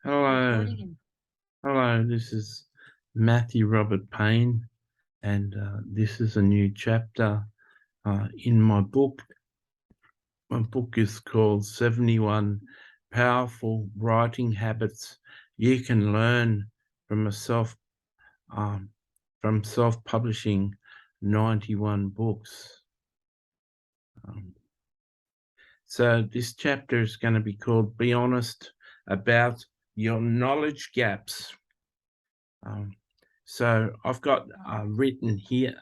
Hello, hello. This is Matthew Robert Payne, and this is a new chapter in my book. My book is called 71 Powerful Writing Habits You Can Learn from from self-publishing 91 books. So this chapter is going to be called Be Honest About Your Knowledge Gaps. So I've got written here,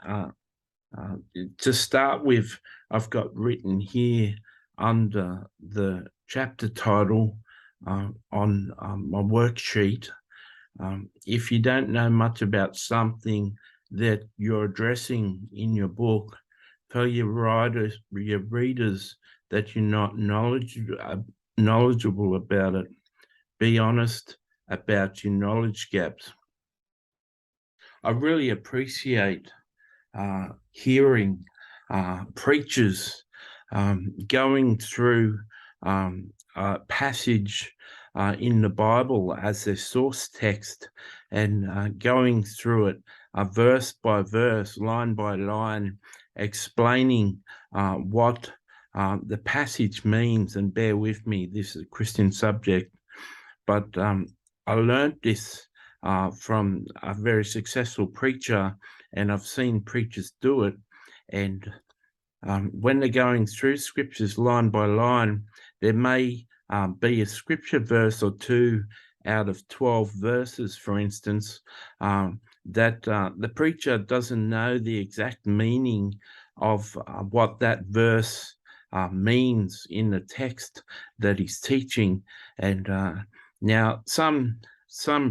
to start with, I've got written here under the chapter title on my worksheet. If you don't know much about something that you're addressing in your book, tell your readers that you're not knowledgeable about it. Be honest about your knowledge gaps. I really appreciate hearing preachers going through a passage in the Bible as their source text and going through it verse by verse, line by line, explaining what the passage means. And bear with me, this is a Christian subject, but I learned this from a very successful preacher, and I've seen preachers do it. And when they're going through scriptures line by line, there may be a scripture verse or two out of 12 verses, for instance, that the preacher doesn't know the exact meaning of what that verse means in the text that he's teaching. And now some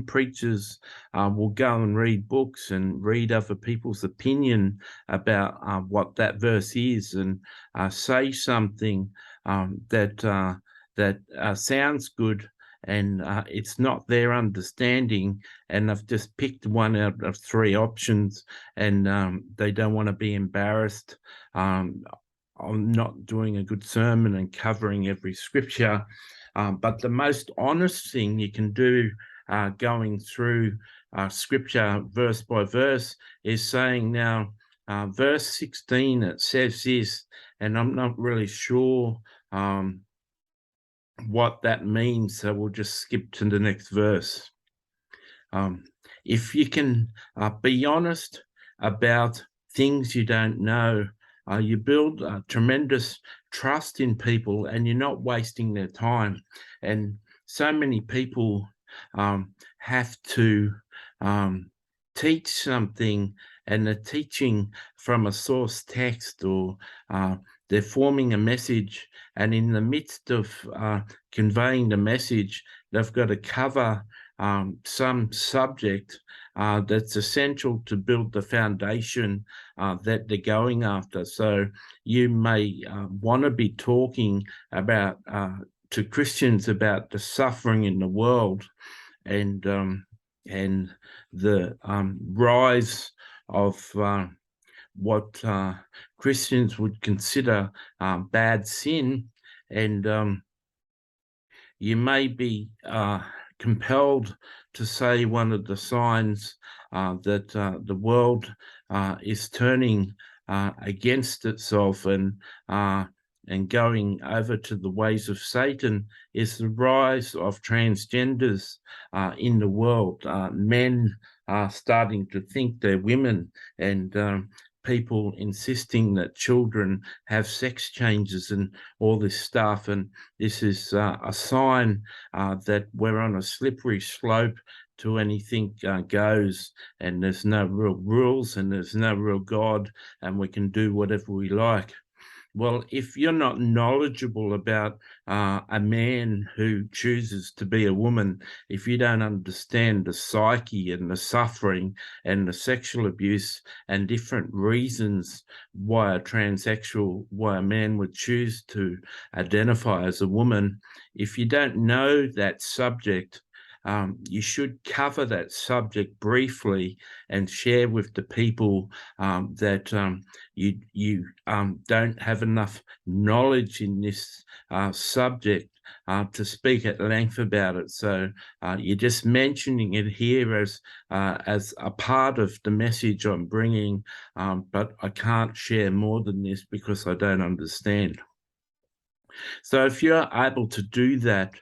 preachers will go and read books and read other people's opinion about what that verse is, and say something that sounds good, and it's not their understanding, and they've just picked one out of three options, and they don't want to be embarrassed on not doing a good sermon and covering every scripture. But the most honest thing you can do going through scripture verse by verse is saying, now, verse 16, it says this, and I'm not really sure what that means, so we'll just skip to the next verse. If you can be honest about things you don't know, you build tremendous trust in people, and you're not wasting their time. And so many people have to teach something, and they're teaching from a source text, or they're forming a message, and in the midst of conveying the message, they've got to cover some subject that's essential to build the foundation that they're going after. So you may want to be talking about to Christians about the suffering in the world, and the rise of what Christians would consider bad sin, and you may be compelled to say one of the signs that the world is turning against itself and going over to the ways of Satan is the rise of transgenders in the world. Men are starting to think they're women, and people insisting that children have sex changes and all this stuff. And this is a sign that we're on a slippery slope to anything goes, and there's no real rules, and there's no real God, and we can do whatever we like. Well, if you're not knowledgeable about a man who chooses to be a woman, if you don't understand the psyche and the suffering and the sexual abuse and different reasons why a man would choose to identify as a woman, if you don't know that subject, you should cover that subject briefly and share with the people that you don't have enough knowledge in this subject to speak at length about it. So you're just mentioning it here as a part of the message I'm bringing, but I can't share more than this because I don't understand. So if you're able to do that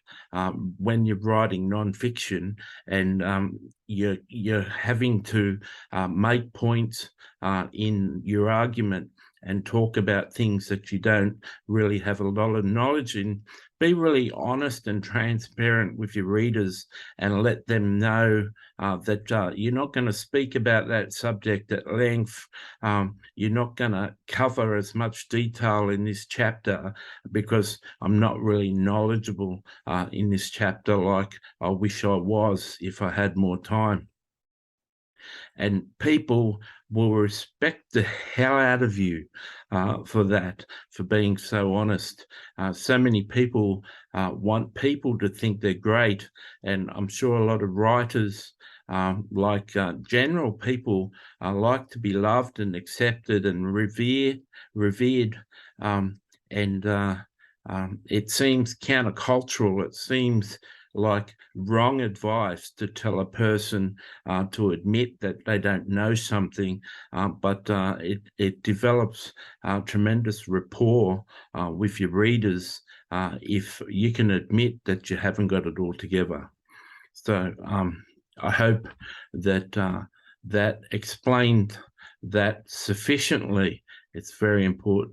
when you're writing nonfiction, and you're having to make points in your argument and talk about things that you don't really have a lot of knowledge in, be really honest and transparent with your readers and let them know that you're not going to speak about that subject at length. You're not going to cover as much detail in this chapter because I'm not really knowledgeable in this chapter like I wish I was if I had more time. And people will respect the hell out of you for that, for being so honest. So many people want people to think they're great, and I'm sure a lot of writers, like general people, like to be loved and accepted and revered, and it seems countercultural. It seems like wrong advice to tell a person to admit that they don't know something, but it develops tremendous rapport with your readers if you can admit that you haven't got it all together. So I hope that that explained that sufficiently. It's very important.